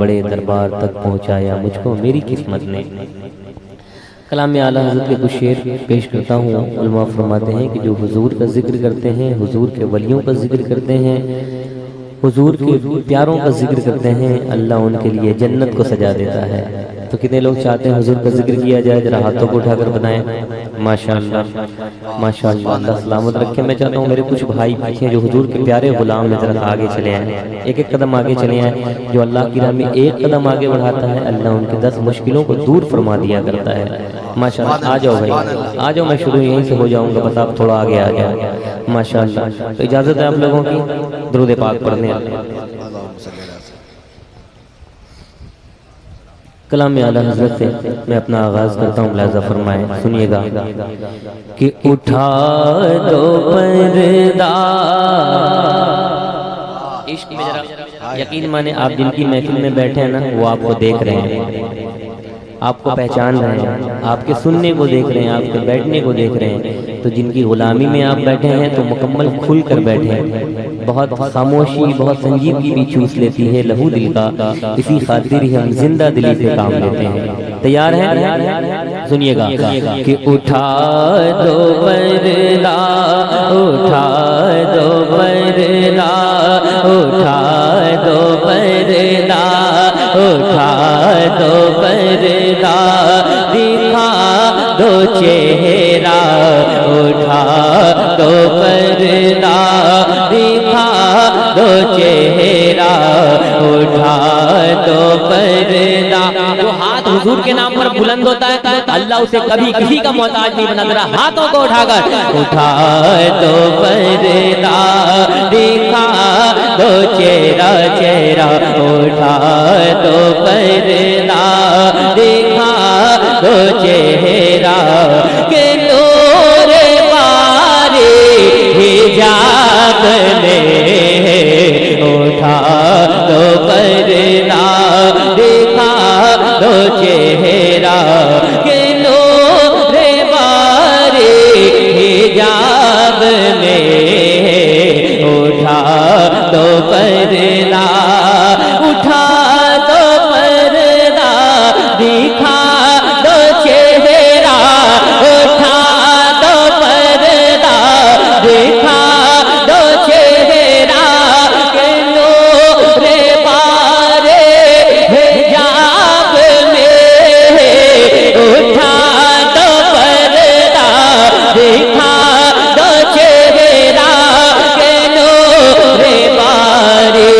बड़े दरबार तक पहुँचाया मुझको मेरी किस्मत ने। कलाम आला हज़रत के कुछ शेर पेश करता हूँ। उलमा फरमाते हैं कि जो हुजूर का जिक्र करते हैं, हुजूर के वलियों का जिक्र करते हैं, हुजूर के प्यारों का जिक्र करते हैं, अल्लाह उनके लिए जन्नत को सजा देता है। तो कितने लोग चाहते हैं हुजूर का जिक्र किया जाए? जरा हाथों को उठाकर बताएं। माशाअल्लाह माशाअल्लाह, अल्लाह सलामत रखे। मैं चाहता हूँ मेरे कुछ भाई पीछे जो हुजूर के प्यारे गुलाम हैं, जरा आगे चले आए, एक एक कदम आगे चले आए। जो अल्लाह की राह में एक कदम आगे बढ़ाता है, अल्लाह उनकी 10 मुश्किलों को दूर फरमा दिया करता है। माशाअल्लाह, आ जाओ भाई, आ जाओ। मैं शुरू यहीं से हो जाऊँगा, बस आप थोड़ा आगे आ जाओ। माशाअल्लाह, तो इजाज़त है आप लोगों की दुरूद पाक पढ़ने। कलाम आला हज़रत से मैं अपना आगाज़ करता हूँ, मुलाज़ा फरमाएं, सुनिएगा कि उठा दो पर्दा। इश्क में जरा यकीन माने, आप जिनकी महफिल में बैठे हैं ना, वो आपको देख रहे हैं, आपको पहचान रहे हैं, आपके सुनने को देख रहे हैं, आपके बैठने को देख रहे हैं। तो जिनकी गुलामी में आप बैठे हैं तो मुकम्मल खुल कर बैठे हैं। बहुत खामोशी, बहुत संजीदगी भी चूस लेती है लहू दिल का, इसी खातिर ही हम जिंदा दिली से काम लेते हैं। तैयार हैं? सुनिएगा कि उठा दो पर्दा, उठा दो पर्दा, उठा दो पर्दा, उठा दो पर्दा, दिखा दो चेहरा, उठा दो पर्दा, दिखा दो चेहरा, उठा दो पर्दा। जो हाथ हुजूर के नाम पर बुलंद होता है अल्लाह उसे कभी किसी का मोहताज नहीं बना। जरा हाथों को उठाकर उठा दो पर्दा, दिखा दो चेहरा, चेहरा, उठा दो पर्दा, दिखा दो चेहरा, के नूर बारे हिजाब में उठा दो पर्दा, दिखा दो चेहरा, के नूर बारे हिजाब में उठा दो पर्दा, उठा दो पर्दा, दिखा दो चेहरा, उठा दो पर्दा, दिखा दो चेहरा, के नूर बारे हिजाब में उठा दो पर्दा, दिखा दो चेहरा, के नूर बारे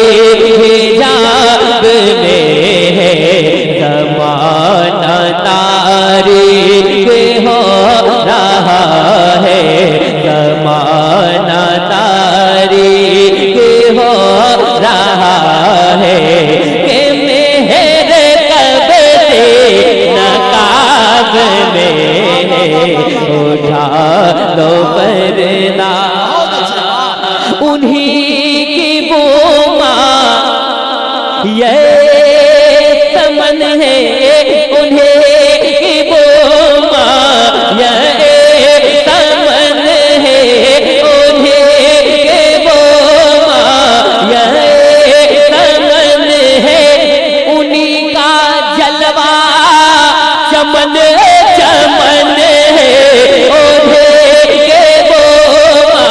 हिजाब में ज़माना तारीक हो रहा है, ज़माना तारीक हो रहा है, कि मेहर कब से नकाब में उठा दो पर्दा। उन्हीं की बोमा ये समन है, उन्हीं की बोमा ये समन है, उन्हीं के बोमा ये समन है, उन्हीं का जलवा चमन चमन है, उन्हीं के बोमा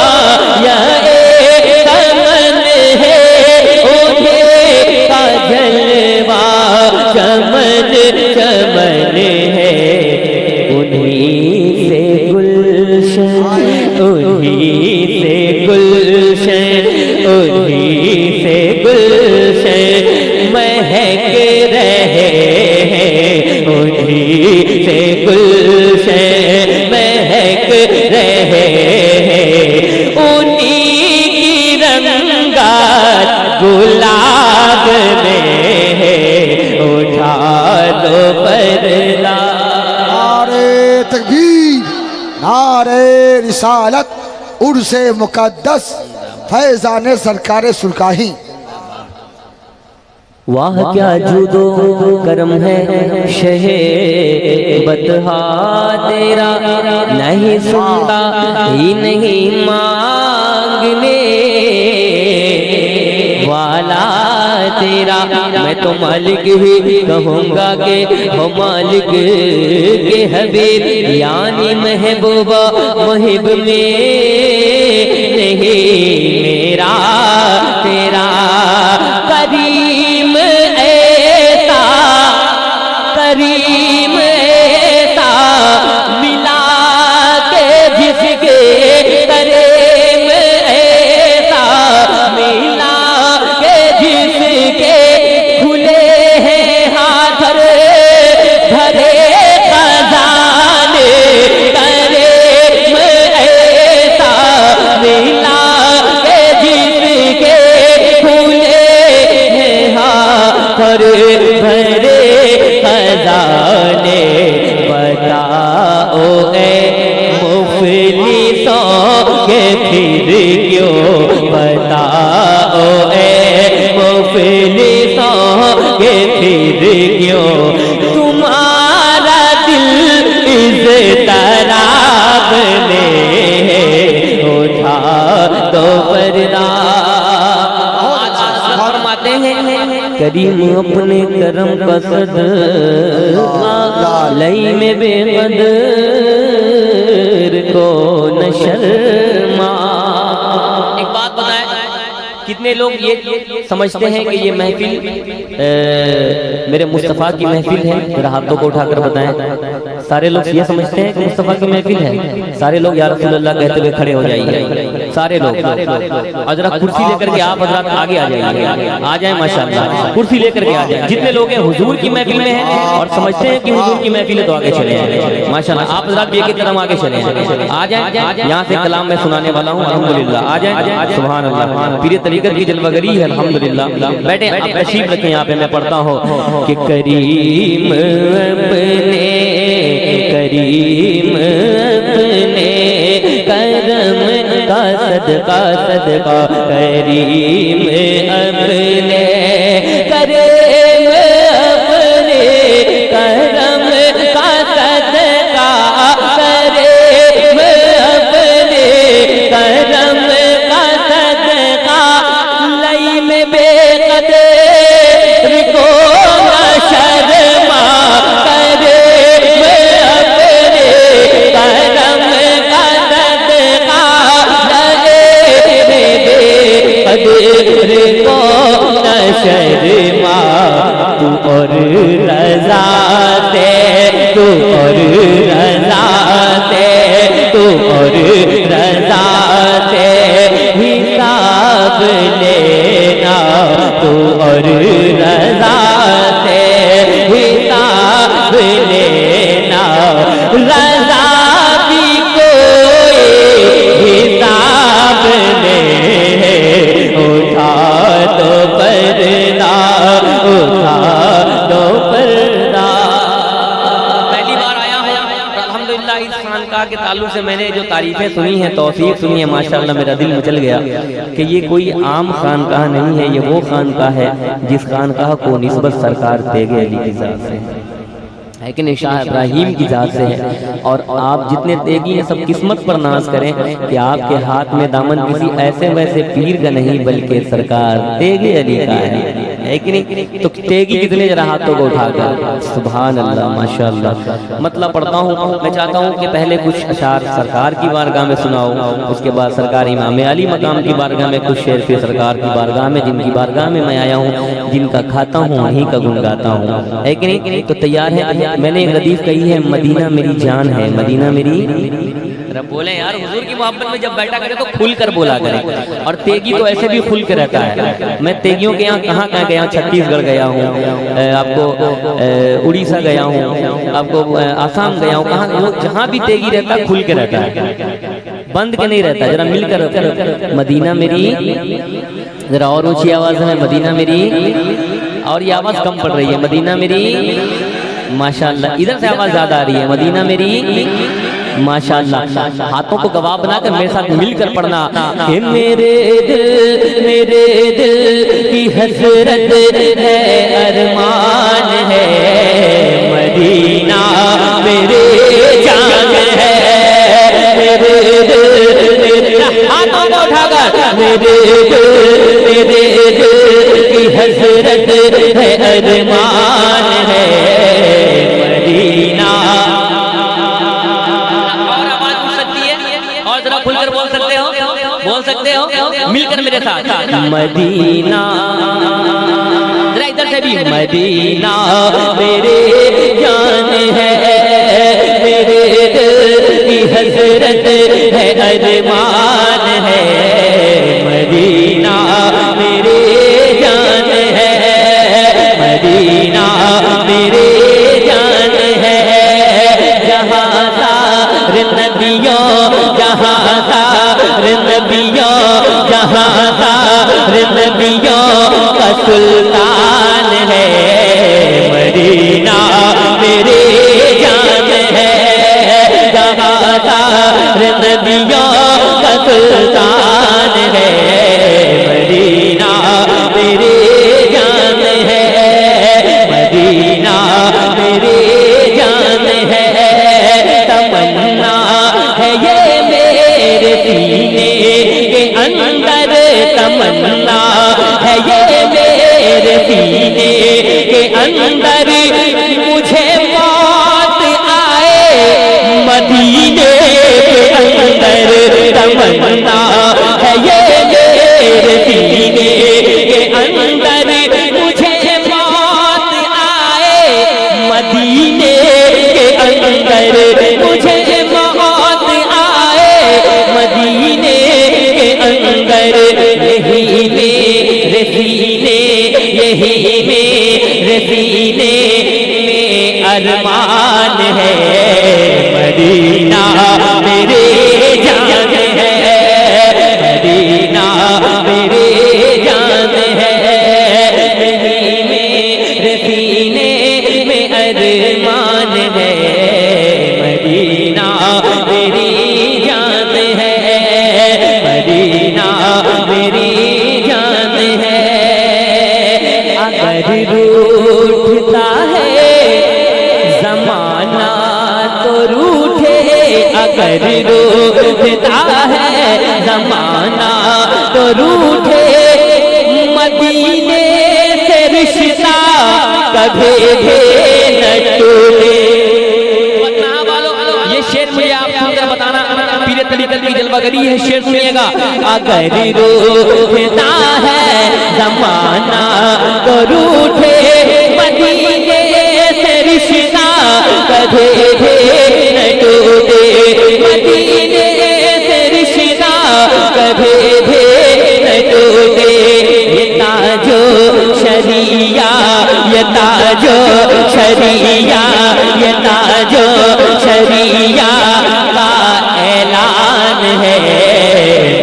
ये समन है, उन्हीं का जलवा चमन चमन है, उन्हीं से गुलशन, उन्हीं से गुलशन, उन्हीं से गुलशन महक रहे हैं, उन्हीं से गुलशन महक रहे हैं, उन्हीं की रंगात गुलाब में उठा दो पर्दा। नारे तकबीर, नारे रिसालत, उर्से मुकद्दस, फैज़ाने सरकारे सुरकाही। वाह क्या जुदो करम है शहे बतहा तेरा, नहीं सुनता ही नहीं मांगने वाला तेरा। मैं तो मालिक ही कहूँगा के हो मालिक के हबीब, यानी महबूबा मुहिब में नहीं मेरा तेरा। करीम ऐसा, करीम ऐसा मिला के जिसके, करीम ऐसा मिला के जिसके खुले हैं हाथ भरे खजाने। करीम ऐसा मिला के जिसके खुले हैं हाथ भरे खजाने। बताओ ए मुफलिसों के फिर क्यों, बताओ ए मुफलिसों के फिर क्यों तुम्हारा दिल इस तराब में उठा तो पर्दा। फरमाते हैं करीम अपने करम का सदका लई में बेकदर को न शर्मा। एक बात बताएं, कितने लोग ये समझते हैं कि ये महफिल मेरे मुस्तफ़ा की महफिल है? जरा हाथों को उठाकर बताएं। सारे लोग ये समझते हैं कि मुस्तफ़ा की महफिल है? सारे लोग या रसूल अल्लाह कहते हुए खड़े हो जाइए, सारे लोग। और जरा कुर्सी लेकर के आप हज़रात आगे आ जाइए, आ जाए माशाअल्लाह, कुर्सी लेकर के आ जाए। जितने लोग हैं हुजूर की महफिल में हैं और समझते हैं कि हुजूर की महफिल है तो आगे चले आए माशाअल्लाह। आप हज़रात भी एक कदम आगे चले आ जाए। यहाँ से कलाम मैं सुनाने वाला हूँ अल्हम्दुलिल्लाह। आ जाए, सुभान अल्लाह। पीर तरीक़त की जलवगरी है अल्हम्दुलिल्लाह। बैठे आप तशरीफ रखें यहाँ पे, मैं पढ़ता हूँ कि करीम अपने, करीम अपने करम का सदका, सदका करीम अपने, करीम अपने करम का सदका, करीम अपने करम का सदका लई में बेकदर को न शर्मा। करीम अपने करम का सदका लई में बेकदर को न शर्मा। तू और रज़ा से, तू और रज़ा से, तू और रज़ा से हिसाब लेना। तू और रज़ा से हिसाब लेना। रज़ा भी कोई हिसाब में उठा तो पर्दा, उठा तो पर्दा। पहली बार आया हूँ अल्हम्दुलिल्लाह इस खानकाह के ताल्लुक से मैंने जो तारीफें सुनी हैं, तौसीफ सुनी है माशाअल्लाह, मेरा दिल मचल गया कि ये कोई आम खानकाह नहीं है। ये वो खानकाह है जिस खानकाह को निस्बत सरकार तेगे अली की जात से है कि नहीं, शाह इब्राहीम की जात से है। और आप जितने तेगी हैं सब किस्मत पर नाज करें कि आपके हाथ में दामन किसी ऐसे वैसे पीर का नहीं बल्कि सरकार तेगे अली का है कि नहीं। तो तेगी कितने जरा हाथों को उठाकर सुभान अल्लाह माशाअल्लाह। मतलब पढ़ता हूँ, मैं चाहता हूँ कि पहले कुछ अशार सरकार की बारगाह में सुनाओ, उसके बाद सरकार इमाम अली मकाम की बारगाह में कुछ शेर फिर सरकार की बारगाह में, जिनकी बारगाह में मैं आया हूँ, जिनका खाता हूँ वहीं का गुन गाता हूँ, है कि नहीं। तो तैयार है। मैंने एक हदीस कही है, मदीना मेरी जान है, मदीना मेरी। जरा बोले यार, हुजूर की मोहब्बत में जब बैठा करे तो खुल कर बोला करे। और तेगी तो ऐसे भी खुल के रहता है। मैं तेगियों के यहाँ कहाँ कहाँ गया, छत्तीसगढ़ गया हूँ, आपको उड़ीसा गया हूँ, आपको आसाम गया हूँ, कहाँ जहाँ भी तेगी रहता है खुल के रहता है, बंद के नहीं रहता। जरा मिलकर मदीना मेरी, जरा और ऊंची आवाज में मदीना मेरी, और ये आवाज कम पड़ रही है, मदीना मेरी माशाअल्लाह। इधर से आवाज ज्यादा आ रही है, मदीना मेरी माशाअल्लाह। हाथों को गवाह बनाकर मेरे साथ मिलकर पढ़ना कि मेरे दिल की हसरत है, अरमान है, मदीना मेरे जान है। मेरे दिल, हाथों को उठाकर मेरे दिल की हसरत अरमान है मदीना। और आवाज उठ सकती है और जरा खुलकर बोल सकते हो, बोल सकते हो मिलकर मेरे साथ मदीना। जरा इधर से भी मदीना मेरे जान है, मेरे दिल की हसरत है, अरमान है मदीना मेरे जान है, मदीना मेरे जान है। जहाँ सारे नबियों, जहाँ सारे नबियों, जहाँ सारे नबियों का सुल्तान है मदीना मेरे जान है। जहाँ सारे नबियों का सुल्तान है मदीना मेरे जान है, मदीना मेरे जान है। तमन्ना है ये मेरे सीने के अंदर, तमन्ना है ये मेरे सीने के अंदर, मुझे मौत आए मदीने के अंदर। तमन्ना है ये मेरे सीने के अंदर, मुझे मौत आए मदीने के अंदर, मुझे मौत आए मदीने के अंदर। यही मेरे सीने, यही मेरे सीने में अरमान है मदीना मेरे जान है, मदीना मेरे जान है। यही मेरे सीने में अरमान है मदीना मेरी जान है, मदीना मेरी जान है। अगर रूठता है ज़माना तो रूठे, अगर रूठता है ज़माना तो रूठे, मदीने से रिश्ता कभी न टूटे। ये शेर मुझे आप सुनकर बताना, पीरे तरीक़त की जलवागरी है, शेर सुनिएगा। अगर रूठता है ज़माना तो रूठे, मदीने से रिश्ता कभी न टूटे, मदीने से रिश्ता कभी न टूटे। ये ताजो शरिया, ये ताजो शरिया, ये ताजो शरिया का ऐलान है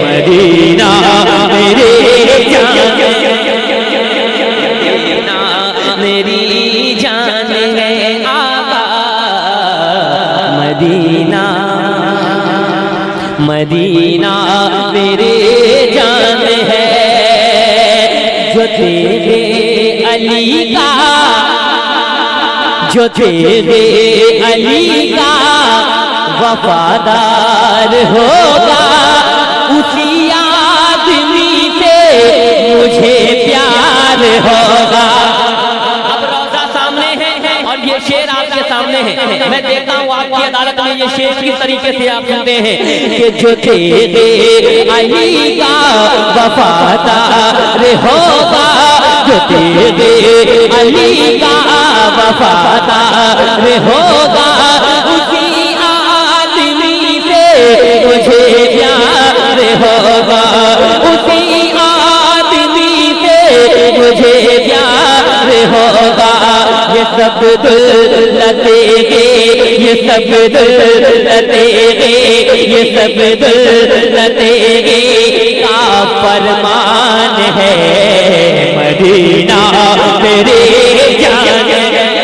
मदीना मेरे जान, मदीना मेरी जान है आका मदीना, मदीना मेरे जान है। जो तेरे अली का, जो तेरे अली का वफादार होगा, उसी आदमी से मुझे प्यार होगा। अब रोज़ा सामने है और ये शेर आपके सामने है, मैं देखता हूँ आपकी अदालत में ये शेर किस तरीके से आप सुनते हैं कि जो तेरे अली का वफादार होगा, जो तेरे अली का वफादार होगा, उसी आदमी से मुझे प्यार होगा, उसी आदमी से मुझे प्यार होगा। ये सब दौलतें, ये सब दौलतें, ये सब दौलतें का फरमान है मदीना मेरे जान है।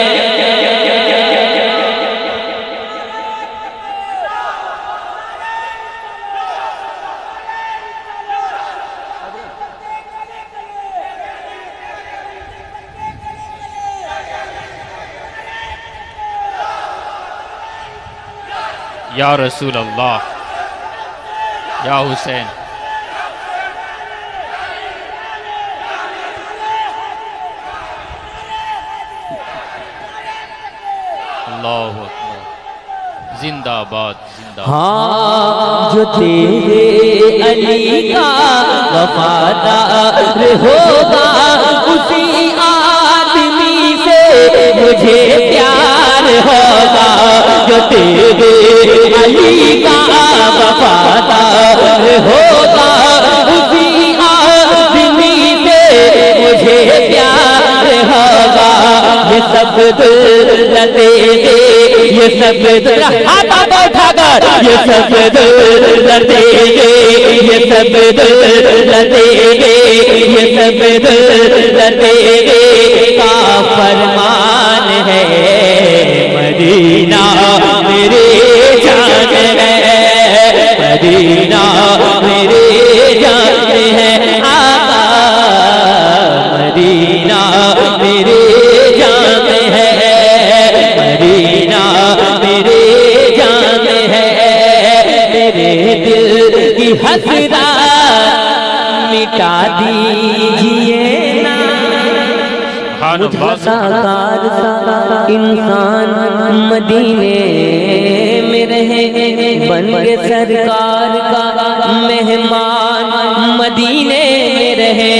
या रसूल अल्लाह, या हुसैन। अल्लाहु अकबर, जिंदाबाद जिंदाबाद। हाँ जो तेरे अली का वफादार होगा उसी आदमी से मुझे प्यार होगा। जो तेरे अली का वफादार होगा उसी आदमी से मुझे प्यार होगा। ये सब दौलते दे, ये सब हाथा उठाकर, ये सब दौलते दे, ये सब दौलते दे, ये सब दौलते दे का फरमान है। मदीना मेरे जान है, मदीना मेरे जान है आका, मदीना मेरे जान है, मदीना मेरे जान है। मेरे दिल की हसरत मिटा दीजिए ना। साकार सा इंसान मदीने में रहे, बन के सरकार का मेहमान मदीने में रहे।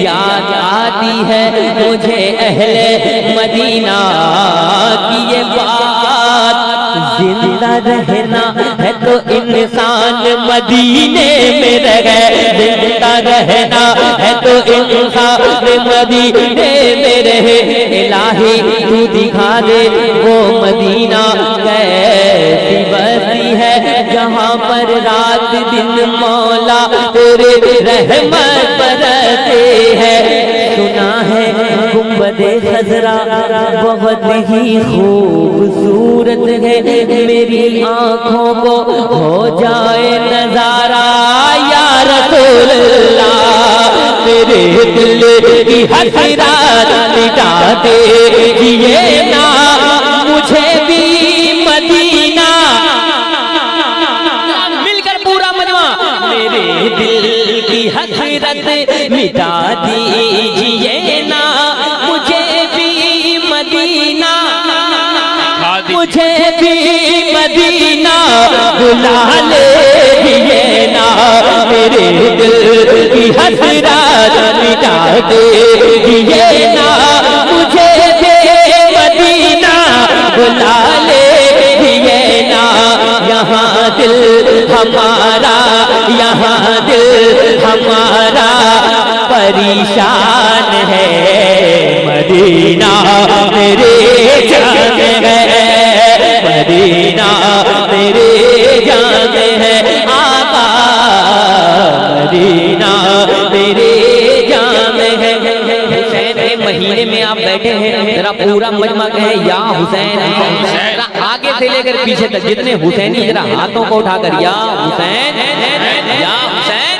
याद आती है मुझे अहले मदीना की ये बात, जिंदा रहना है तो इंसान मदीने में रहे, जिंदा रहना है तो इंसान मदीने में रहे। इलाही तू दिखा दे वो मदीना कैसी बस्ती है जहाँ पर रात दिन मौला तेरे रहमत बरसते हैं। सुना है गुंबदे खजरा बहुत ही खूबसूरत है, मेरी आंखों को हो जाए नजारा या रसूल अल्लाह। मेरे दिल की हसरत मिटा दीजिए ना, मुझे भी मदीना। मिलकर पूरा मजमा। मेरे दिल की हसरत मिटा दीजिए ना, मुझे भी मदीना, मुझे भी मदीना बुला लीजिए ना। मेरे दिल की हसरत मिटा दीजिए ना, मुझे भी मदीना बुला लीजिए ना। यहाँ दिल हमारा, यहाँ दिल हमारा परेशान है। मदीना मेरे जान है, मदीना मेरे जान है आका, मदीना मेरे जान है। हुसैन के महीने में आप बैठे हैं, जरा पूरा मजमा कहे या हुसैन। जरा आगे से लेकर पीछे तक जितने हुसैनी जरा हाथों को उठाकर या हुसैन, या हुसैन,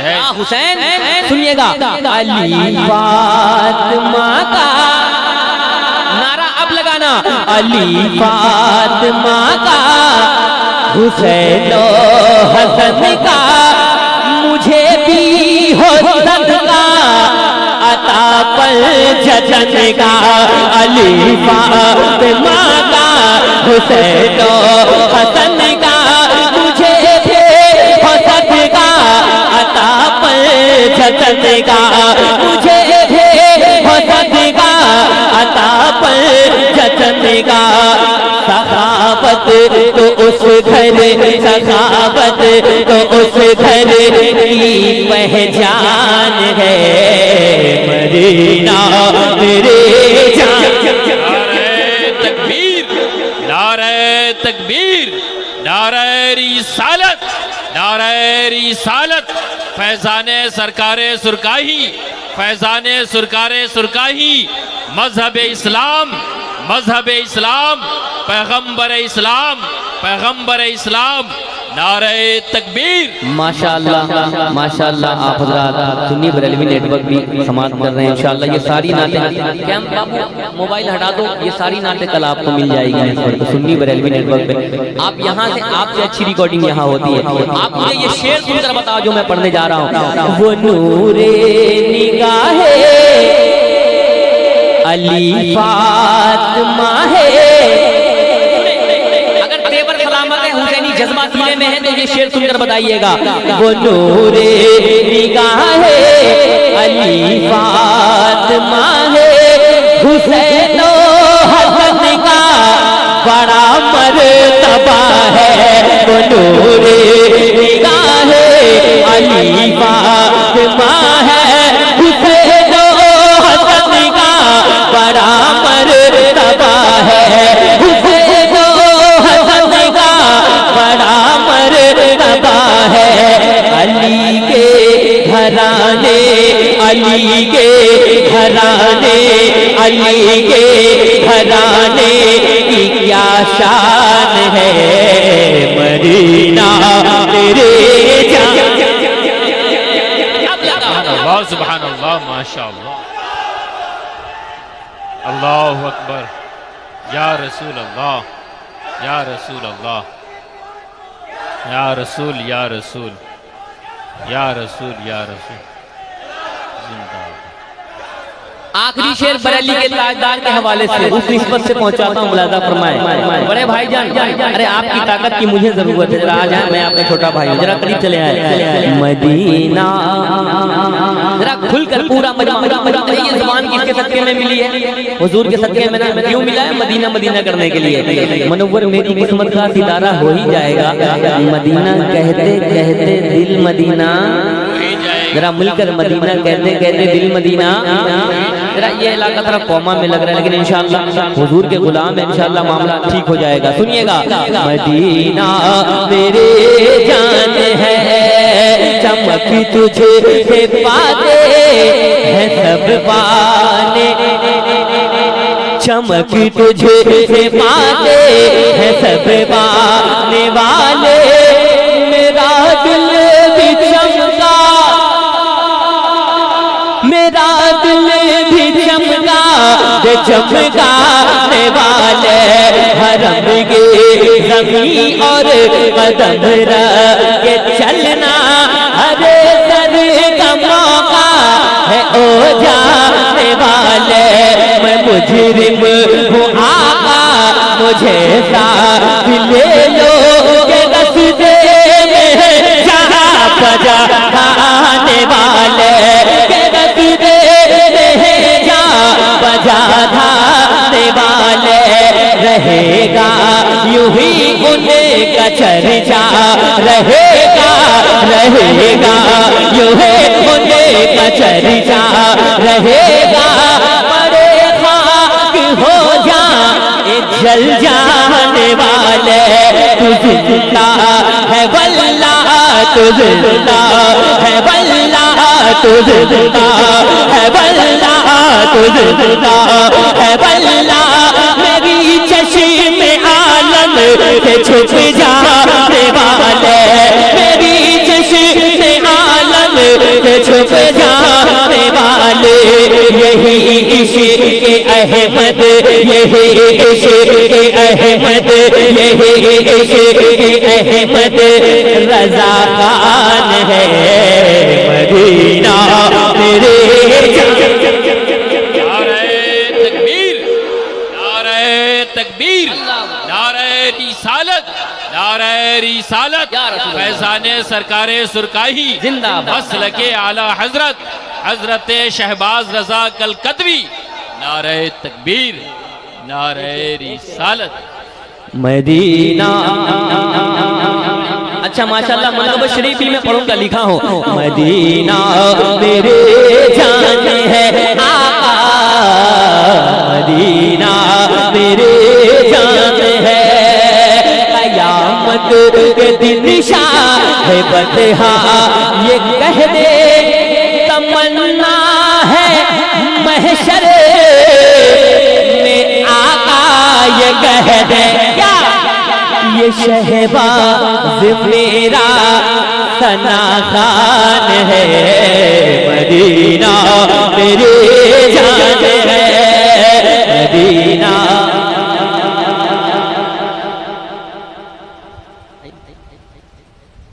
या हुसैन। सुनिएगा, अली फातिमा का नारा अब लगाना, अली फातिमा का, हुसैन हसन का, मुझे भी हो सदका अता पल जजन का। अली फातिमा का, हुसैन हसन का, मुझे भी हो सदका अता पल जजन का, मुझे भी हो सदका अता पल जजन का। सखावत तो उस घर, सखावत तो उस घर की पहचान है। मदीना मेरे जान। नारे तकबीर, नारे तकबीर, नारे रिसालत, नारे रिसालत। फैजाने सरकारे सुरकाही, फैजाने सुरकारे सुरकाही। मजहब इस्लाम, मजहब इस्लाम, पैगंबर इस्लाम, पैगंबर इस्लाम। नारे तकबीर। माशाअल्लाह, माशाअल्लाह। आप हज़रात सुन्नी बरेलवी नेटवर्क भी समाप्त कर रहे हैं इंशाअल्लाह। ये सारी नातें, क्या बाबू मोबाइल हटा दो, ये सारी नातें कल आपको मिल जाएगी नेटवर्क सुन्नी बरेलवी नेटवर्क पे। आप यहाँ से, आपसे अच्छी रिकॉर्डिंग यहाँ होती है। आप मुझे ये शेर सुनकर बताओ जो मैं पढ़ने जा रहा हूँ। वो नूरे निगाहे अली फातिमा है। अगर तेवर सलामत है, हुसैनी जज्बा सीने में है तो ये शेर सुनकर बताइएगा। वो नूरे निगाह है, अली फातिमा है, हुसैन हसन का बड़ा मर्तबा है। वो नूरे निगाह है, अली फातिमा है, हुसैन हसन का बड़ा मर्तबा है। हुसैन हसन का बड़ा मर्तबा है। अली के घराने, अली के घराने, अली के घराने की क्या शान है। मदीना तेरे अल्लाह सुभान अल्लाह माशाअल्लाह। अल्लाहु अकबर। या रसूल अल्लाह, या रसूल अल्लाह, या रसूल, या रसूल, या रसूल, या रसूल। जिंदाबाद। आखिरी शेर बरेली के ताजदार के हवाले से उस निस्बत से पहुंचाता हूँ, मुलाजा फरमाए। बड़े भाईजान, अरे आपकी ताकत की मुझे जरूरत है, जरा आ जाए, मैं आपका छोटा भाई हूँ, जरा करीब चले आए। मदीना जरा खुलकर पूरा ये जुबान किसके सदके में मिली है? हुजूर के सदके में ना। क्यों मिला है? मदीना मदीना करने के लिए। मनव्वर मेरी किस्मत का सितारा हो ही जाएगा। मदीना कहते कहते दिल मदीना, जरा मिलकर मदीना कहते कहते दिल मदीना। जरा ये इलाका थोड़ा कौमा में लग रहा है, लेकिन इंशाअल्लाह हुजूर के गुलाम है, इंशाअल्लाह मामला ठीक हो जाएगा। सुनिएगा। मदीना मेरे जान है, चमकी तुझे से पाते हैं सब पाने, चमकी तुझे से पाते हैं सब पाने वाले। मेरा दिल भी चमका, मेरा दिल भी चमका, चमकाने वाले हरम के ज़मीं और कदम के चलना। हरे सर का मौका है ओ जाने वाले। मैं मुजरिम हूँ आका, मुझे साथ ले लो के रस्ते में जा बजा खाने वाले। बजा धाने वाले रहेगा यूं ही उनका चर्चा, रहेगा रहेगा यूं ही उनका चर्चा रहेगा। बड़े खाक हो जा जल जाने वाले। तू जिंदा है वल्लाह, तू जिंदा है वल्लाह, तू जिंदा है वल्लाह, तू जिंदा है वल्लाह। मेरी चश्मे आलम से छुप जाने वाले, मेरी चश्मे आलम से छुप जाने वाले। यही इश्क़ अहमद, यही इश्क़ अहमद, यही इश्क़ अहमद रज़ा खान है। मदीना तेरे रिसालत, फैज़ाने सरकारे सुरकाही जिंदाबाद। मसलके आला हजरत हजरत शहबाज रजा कल कदवी। नारे तकबीर, नारे रिसालत। मदीना। अच्छा माशाल्लाह, मनकब शरीफ में पढ़ूंगा, लिखा हो। मदीना मेरे जान है आका, मदीना मेरे जान है। कयामत के दिन शाह बदहा ये कह दे, तमन्ना है महशर में आका ये कह दे। क्या ये शहबाज मेरा सना खान है। मदीना मेरे जान